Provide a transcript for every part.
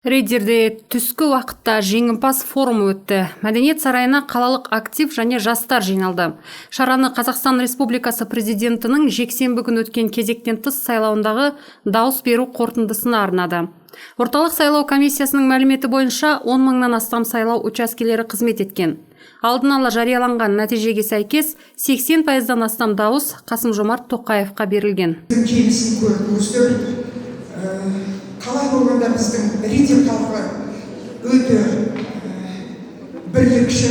Рейдерде түскі уақытта жеңімпаз форумы өтті. Мәдениет сарайына қалалық актив және жастар жиналды. Шараны Қазақстан Республикасы президентінің жексенбі күні өткен кезектен тыс сайлауындағы дауыс беру қорытындысына арнады. Орталық сайлау комиссиясының мәліметі бойынша 10 мыңнан астам сайлау учаскелері қызмет еткен. Алдын ала жарияланған нәтижеге сәйкес 80%-дан астам дауыс Қасым-Жомарт Тоқаевқа берілген. Қалай болғанда біздің рейдер халқы өте бірлікші.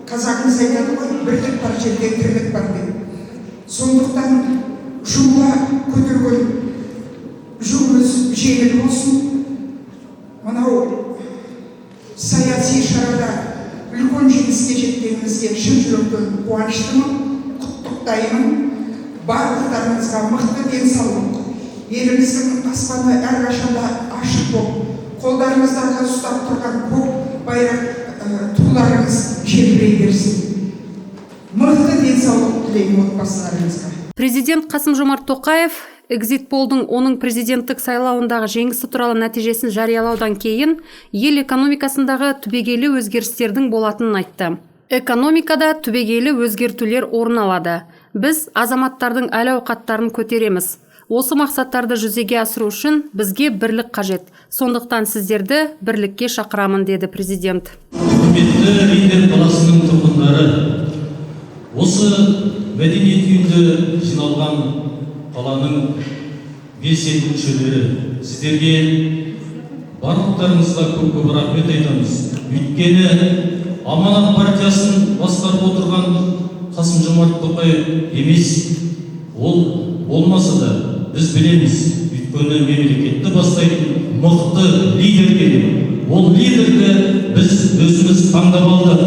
Қазағымыз айтады ғой, бірлік бар жерде тірлік бар деп. Сондықтан жұмыла көтерген жұмыс жеңіл болсын. Мынау саяси шарада үлкен жеңіске жеткенімізге шын жүректен қуаныштымын, құттықтаймын. Барлықтарыңызға мықты денсаулық. Еліміздің аспаны әрқашанда ашық болып, қолдарыңыздағы ұстап тұрған көк байрақ туларыңыз желбірей берсін. Мықты денсаулық тілеймін отбасыларыңызға. Президент Қасым-Жомарт Тоқаев экзит-полдың оның президенттік сайлауындағы жеңісі туралы нәтижесін жариялаудан кейін ел экономикасындағы түбегейлі өзгерістердің болатынын айтты. Экономикада түбегейлі өзгертулер орын алады. Біз азаматтардың әл-ауқаттарын көтереміз. Осы мақсаттарды жүзеге асыру үшін бізге бірлік қажет. Сондықтан сіздерді бірлікке шақырамын, деді президент. Құрметті Рейдер қаласының тұрғындары, осы мәдениет үйінде жиналған қаланың белсенді мүшелері, сіздерге барлықтарыңызға көп рахмет айтамыз. Өйткені Аманат партиясын басқарып отырған Қасым-Жомарт Тоқаев емес, ол болмаса да біз білеміз, өйткені мемлекетті бастайтын мықты лидер керек. Ол лидерді біз өзіміз таңдап алдық.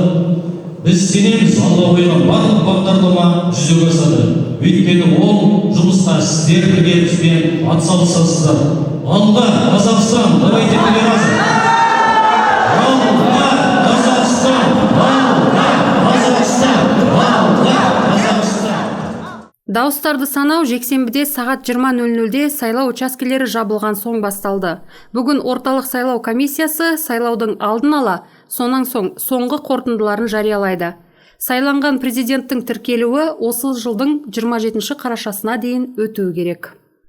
Біз сенеміз, алға қойған барлық бағдарлама жүзеге асады. Өйткені ол жұмысқа сіздер бірге бізбен атсалысасыздар. Алға Қазақстан, давайте келе разом. Алға Қазақстан, алға Қазақстан, алға Қазақстан. Дауыстарды санау жексенбіде сағат 20:00-де сайлау учаскелері жабылған соң басталды. Бүгін орталық сайлау комиссиясы сайлаудың алдын ала, сонан соң соңғы қорытындыларын жариялайды. Сайланған президенттің тіркелуі осы жылдың 27 қарашасына дейін өтуі керек.